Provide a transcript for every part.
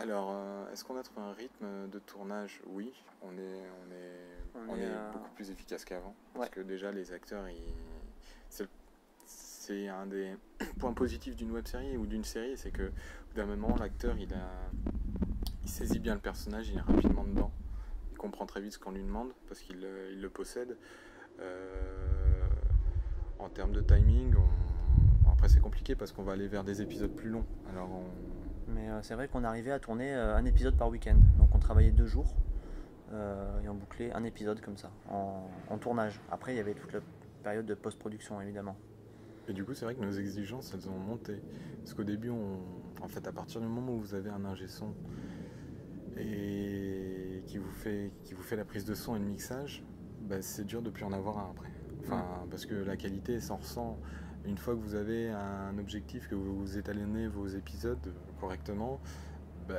Alors, est-ce qu'on a trouvé un rythme de tournage? Oui, on est beaucoup plus efficace qu'avant. Parce que déjà, les acteurs, c'est un des points positifs d'une web série ou d'une série, c'est que d'un moment, l'acteur, il saisit bien le personnage, il est rapidement dedans. Il comprend très vite ce qu'on lui demande parce qu'il le possède. En termes de timing, après c'est compliqué parce qu'on va aller vers des épisodes plus longs. Alors Mais c'est vrai qu'on arrivait à tourner un épisode par week-end. Donc on travaillait 2 jours et on bouclait un épisode comme ça, en tournage. Après, il y avait toute la période de post-production, évidemment. Et du coup, c'est vrai que nos exigences, elles ont monté. Parce qu'au début, en fait, à partir du moment où vous avez un ingé son et qui vous fait la prise de son et le mixage, bah, c'est dur de plus en avoir un après. Enfin, parce que la qualité s'en ressent. Une fois que vous avez un objectif, que vous étalonnez vos épisodes correctement, bah,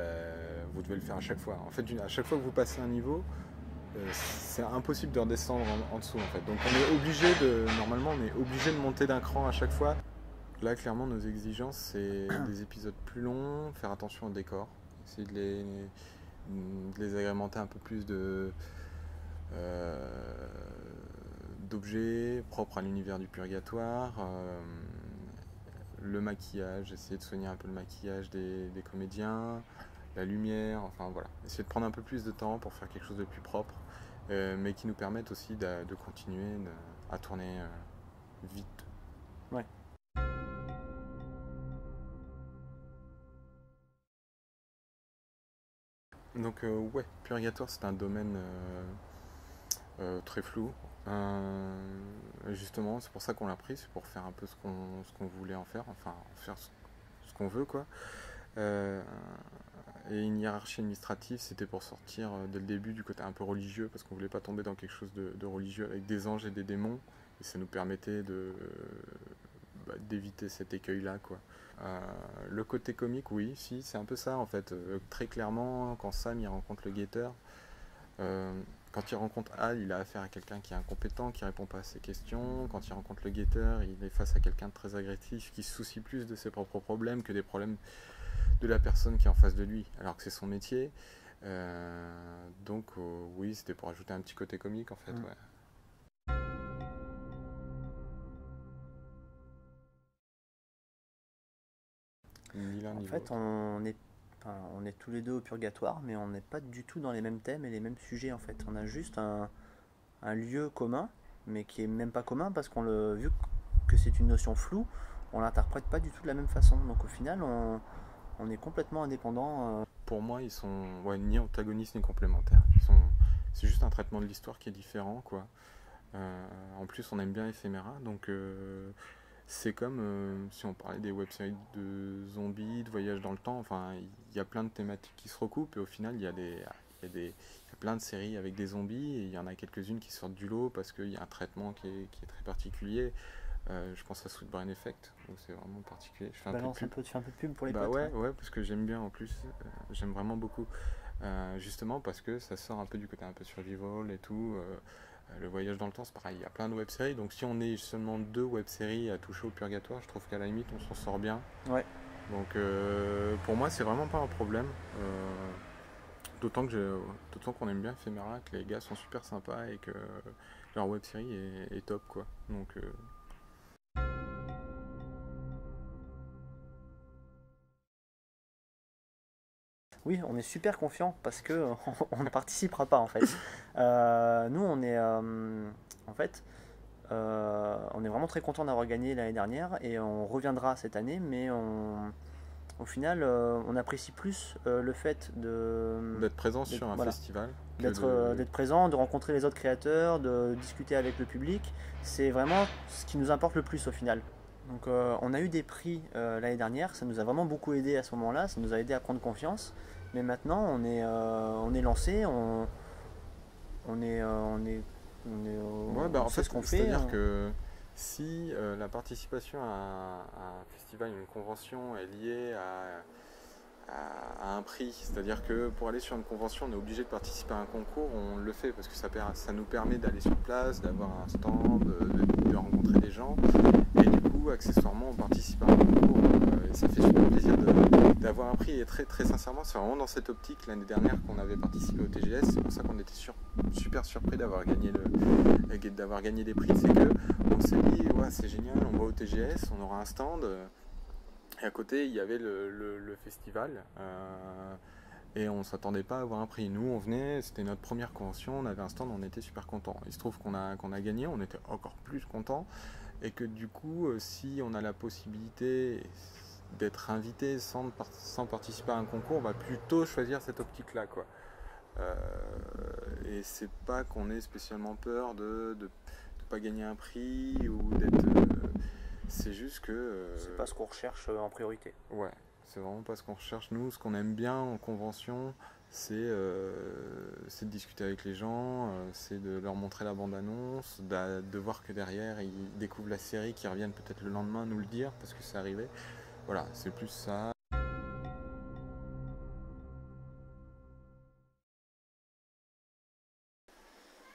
vous devez le faire à chaque fois. En fait, à chaque fois que vous passez un niveau, c'est impossible de redescendre en dessous en fait. Donc normalement on est obligé de monter d'un cran à chaque fois. Là clairement nos exigences c'est des épisodes plus longs, faire attention au décor, essayer de les agrémenter un peu plus d'objets propres à l'univers du purgatoire. Le maquillage, essayer de soigner un peu le maquillage des comédiens, la lumière, enfin voilà. Essayer de prendre un peu plus de temps pour faire quelque chose de plus propre, mais qui nous permette aussi de continuer à tourner vite. Ouais. Donc ouais, Purgatoire c'est un domaine très flou. Justement, c'est pour ça qu'on l'a pris, c'est pour faire un peu ce qu'on voulait en faire, enfin faire ce qu'on veut quoi. Et une hiérarchie administrative, c'était pour sortir dès le début du côté un peu religieux, parce qu'on voulait pas tomber dans quelque chose de religieux avec des anges et des démons, et ça nous permettait d'éviter cet écueil-là, quoi. Le côté comique, oui, si, c'est un peu ça en fait. Très clairement, quand Sam il rencontre le guetteur, quand il rencontre Al, il a affaire à quelqu'un qui est incompétent, qui répond pas à ses questions. Quand il rencontre le guetteur, il est face à quelqu'un de très agressif, qui se soucie plus de ses propres problèmes que des problèmes de la personne qui est en face de lui, alors que c'est son métier. Donc oui, c'était pour ajouter un petit côté comique en fait, ouais. Ni l'un En ni fait, l'autre. on est tous les deux au purgatoire, mais on n'est pas du tout dans les mêmes thèmes et les mêmes sujets en fait. On a juste un lieu commun, mais qui est même pas commun parce vu que c'est une notion floue, on l'interprète pas du tout de la même façon. Donc au final, on est complètement indépendant. Pour moi, ils sont ni antagonistes ni complémentaires. C'est juste un traitement de l'histoire qui est différent, quoi. En plus, on aime bien Ephémera, donc c'est comme si on parlait des web-séries de zombies, de voyage dans le temps. Enfin, il y a plein de thématiques qui se recoupent et au final, il y a plein de séries avec des zombies et il y en a quelques-unes qui sortent du lot parce qu'il y a un traitement qui est très particulier. Je pense à Sweet Brain Effect, donc c'est vraiment particulier. Je fais un peu de Balance un pub. peu, tu fais un peu de pub pour les Bah potes. ouais, parce que j'aime bien en plus. J'aime vraiment beaucoup. Justement parce que ça sort un peu du côté un peu survival et tout. Le voyage dans le temps, c'est pareil. Il y a plein de web-séries. Donc si on est seulement 2 web-séries à toucher au purgatoire, je trouve qu'à la limite, on s'en sort bien. Ouais. Donc pour moi, c'est vraiment pas un problème. D'autant qu'on aime bien Ephémera, que les gars sont super sympas et que leur web-série est top, quoi. Donc Oui, on est super confiant parce que on ne participera pas en fait. Nous, en fait, on est vraiment très content d'avoir gagné l'année dernière et on reviendra cette année, mais au final, on apprécie plus le fait d'être présent sur un voilà, festival que d'être présent, de rencontrer les autres créateurs, de discuter avec le public. C'est vraiment ce qui nous importe le plus au final. Donc, on a eu des prix l'année dernière, ça nous a vraiment beaucoup aidé à ce moment-là, ça nous a aidé à prendre confiance. Mais maintenant, on est lancé, Ouais, bah on en sait fait, ce qu'on fait. c'est-à-dire que si la participation à un festival, une convention est liée à un prix. C'est-à-dire que pour aller sur une convention, on est obligé de participer à un concours, on le fait parce que ça nous permet d'aller sur place, d'avoir un stand, de rencontrer des gens. Et du coup, accessoirement, on participe à un concours et ça fait super plaisir d'avoir un prix. Et très, très sincèrement, c'est vraiment dans cette optique l'année dernière qu'on avait participé au TGS. C'est pour ça qu'on était super surpris d'avoir gagné des prix. C'est que on s'est dit, ouais, c'est génial, on va au TGS, on aura un stand. Et à côté, il y avait le festival. Et on ne s'attendait pas à avoir un prix. Nous, on venait, c'était notre première convention, on avait un stand, on était super contents. Il se trouve qu'on a gagné, on était encore plus contents. Et que du coup, si on a la possibilité d'être invité sans participer à un concours, on va plutôt choisir cette optique-là, quoi. Et c'est pas qu'on ait spécialement peur de pas gagner un prix ou d'être. C'est juste que. C'est pas ce qu'on recherche en priorité. Ouais, c'est vraiment pas ce qu'on recherche. Nous, ce qu'on aime bien en convention, c'est de discuter avec les gens, c'est de leur montrer la bande-annonce, de voir que derrière, ils découvrent la série, qu'ils reviennent peut-être le lendemain nous le dire, parce que c'est arrivé. Voilà, c'est plus ça.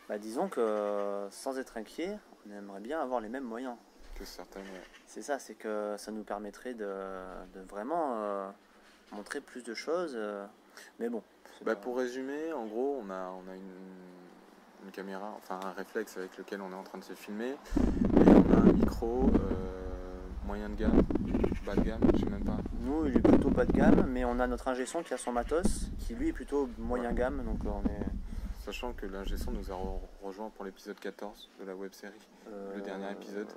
Bah, disons que sans être inquiet, on aimerait bien avoir les mêmes moyens. Que certaines. C'est ça, c'est que ça nous permettrait de vraiment montrer plus de choses. Mais bon. Pour résumer, en gros, on a une caméra, enfin un réflexe avec lequel on est en train de se filmer, et on a un micro moyen de gamme, bas de gamme, je sais même pas. Nous, il est plutôt bas de gamme, mais on a notre ingé son qui a son matos, qui lui est plutôt moyen gamme, donc on est. Sachant que l'ingé son nous a rejoint pour l'épisode 14 de la web série, le dernier épisode.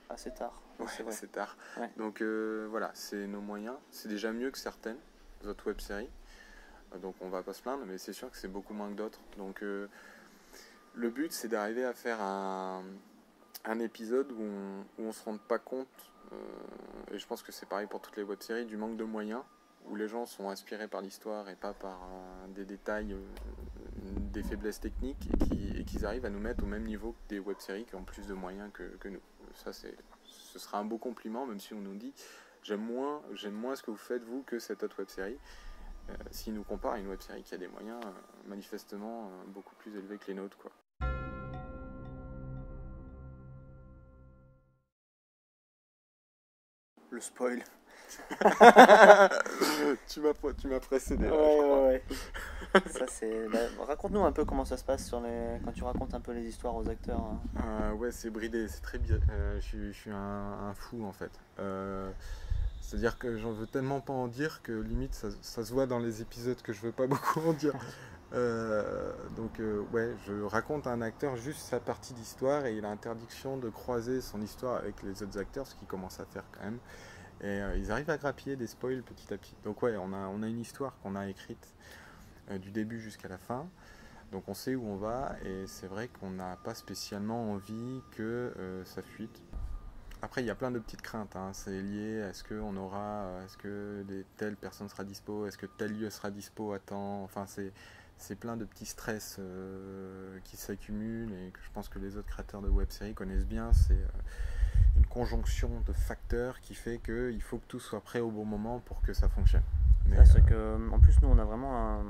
Assez tard. Ouais, c'est tard. Ouais. Donc voilà, c'est nos moyens. C'est déjà mieux que certaines autres web séries. Donc on va pas se plaindre, mais c'est sûr que c'est beaucoup moins que d'autres. Donc le but, c'est d'arriver à faire un épisode où on se rende pas compte, et je pense que c'est pareil pour toutes les web séries, du manque de moyens, où les gens sont inspirés par l'histoire et pas par des détails, des faiblesses techniques, et qu'ils arrivent à nous mettre au même niveau que des web séries qui ont plus de moyens que nous. Ça, ce sera un beau compliment, même si on nous dit j'aime moins ce que vous faites vous que cette autre web série. S'ils nous comparent à une web série qui a des moyens manifestement beaucoup plus élevés que les nôtres, quoi. Le spoil. tu m'as précédé. Ouais. Ça, c'est. Raconte-nous un peu comment ça se passe quand tu racontes un peu les histoires aux acteurs. Hein. Ouais, c'est bridé, c'est très bien. Je suis un fou en fait. C'est-à-dire que j'en veux tellement pas en dire que limite ça se voit dans les épisodes que je veux pas beaucoup en dire. Ouais, je raconte à un acteur juste sa partie d'histoire et il a interdiction de croiser son histoire avec les autres acteurs, ce qu'il commence à faire quand même. Et ils arrivent à grappiller des spoils petit à petit. Donc ouais, on a une histoire qu'on a écrite du début jusqu'à la fin. Donc on sait où on va et c'est vrai qu'on n'a pas spécialement envie que ça fuite. Après, il y a plein de petites craintes. Hein. C'est lié à est-ce que telle personne sera dispo, est-ce que tel lieu sera dispo à temps. Enfin, c'est plein de petits stress qui s'accumulent et que je pense que les autres créateurs de web-séries connaissent bien. C'est une conjonction de facteurs qui fait qu'il faut que tout soit prêt au bon moment pour que ça fonctionne. C'est que, en plus, nous, on a vraiment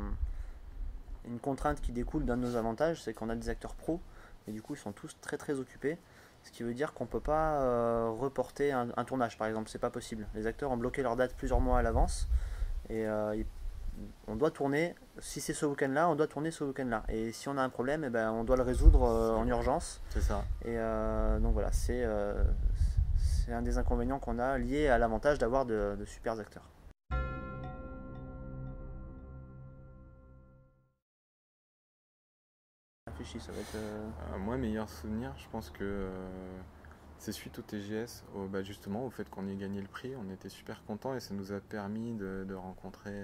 une contrainte qui découle d'un de nos avantages, c'est qu'on a des acteurs pros et du coup, ils sont tous très très occupés. Ce qui veut dire qu'on ne peut pas reporter un tournage, par exemple, c'est pas possible. Les acteurs ont bloqué leur date plusieurs mois à l'avance et on doit tourner. Si c'est ce week-end-là, on doit tourner ce week-end-là. Et si on a un problème, on doit le résoudre en urgence. C'est ça. Et donc voilà, c'est un des inconvénients qu'on a lié à l'avantage d'avoir de super acteurs. Ça va être, moi, meilleur souvenir, je pense que c'est suite au TGS, justement au fait qu'on ait gagné le prix. On était super contents et ça nous a permis de rencontrer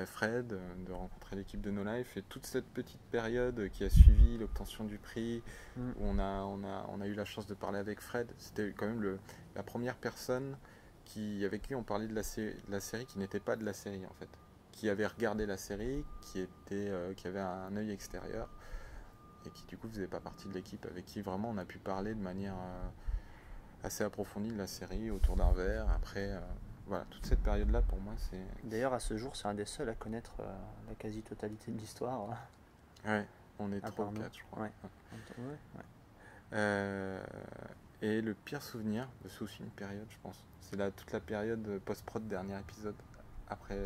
Fred, de rencontrer l'équipe de No Life et toute cette petite période qui a suivi l'obtention du prix, où on a eu la chance de parler avec Fred. C'était quand même la première personne avec qui on parlait de la série qui n'était pas de la série en fait, qui avait regardé la série, qui avait un œil extérieur et qui du coup faisait pas partie de l'équipe, avec qui vraiment on a pu parler de manière assez approfondie de la série autour d'un verre. Après voilà, toute cette période-là, pour moi, c'est... D'ailleurs, à ce jour, c'est un des seuls à connaître la quasi-totalité de l'histoire. Ouais, on est À 3 part ou nous. 4, je crois. Ouais. Ouais, ouais. Et le pire souvenir, c'est aussi une période, je pense. C'est toute la période post-prod, dernier épisode, après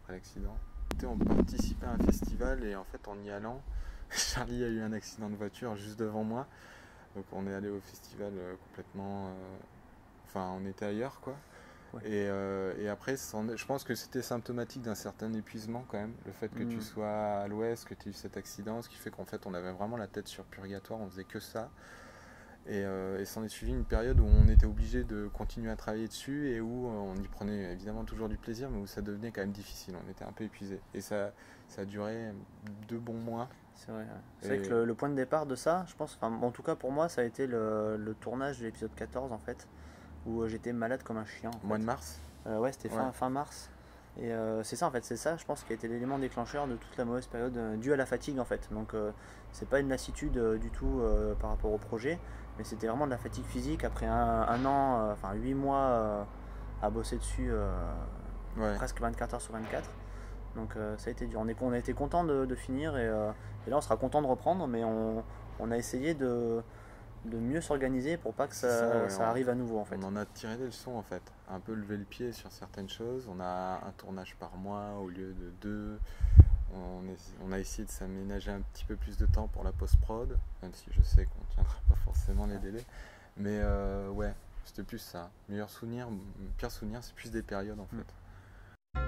l'accident. On participait à un festival et en fait, en y allant, Charlie a eu un accident de voiture juste devant moi. Donc on est allé au festival complètement... Enfin, on était ailleurs, quoi. Ouais. Et après, je pense que c'était symptomatique d'un certain épuisement quand même. Le fait que tu sois à l'ouest, que tu aies eu cet accident, ce qui fait qu'en fait, on avait vraiment la tête sur purgatoire, on faisait que ça. Et s'en est suivi une période où on était obligé de continuer à travailler dessus et où on y prenait évidemment toujours du plaisir, mais où ça devenait quand même difficile. On était un peu épuisé. Et ça a duré 2 bons mois. C'est vrai. C'est vrai que le point de départ de ça, je pense, en tout cas pour moi, ça a été le tournage de l'épisode 14 en fait, où j'étais malade comme un chien. En Mois fait. de mars. Ouais, c'était fin mars. Et c'est ça en fait, c'est ça je pense qui a été l'élément déclencheur de toute la mauvaise période due à la fatigue en fait. Donc c'est pas une lassitude du tout par rapport au projet, mais c'était vraiment de la fatigue physique après un an, enfin 8 mois à bosser dessus presque 24 heures sur 24. Donc ça a été dur. On a été content de finir et là on sera content de reprendre, mais on a essayé de mieux s'organiser pour pas que ça arrive à nouveau en fait. On en a tiré des leçons en fait, un peu levé le pied sur certaines choses. On a un tournage par mois au lieu de 2. On a essayé de s'aménager un petit peu plus de temps pour la post-prod, même si je sais qu'on ne tiendra pas forcément les délais. Mais ouais, c'était plus ça. Pire souvenir, c'est plus des périodes en fait.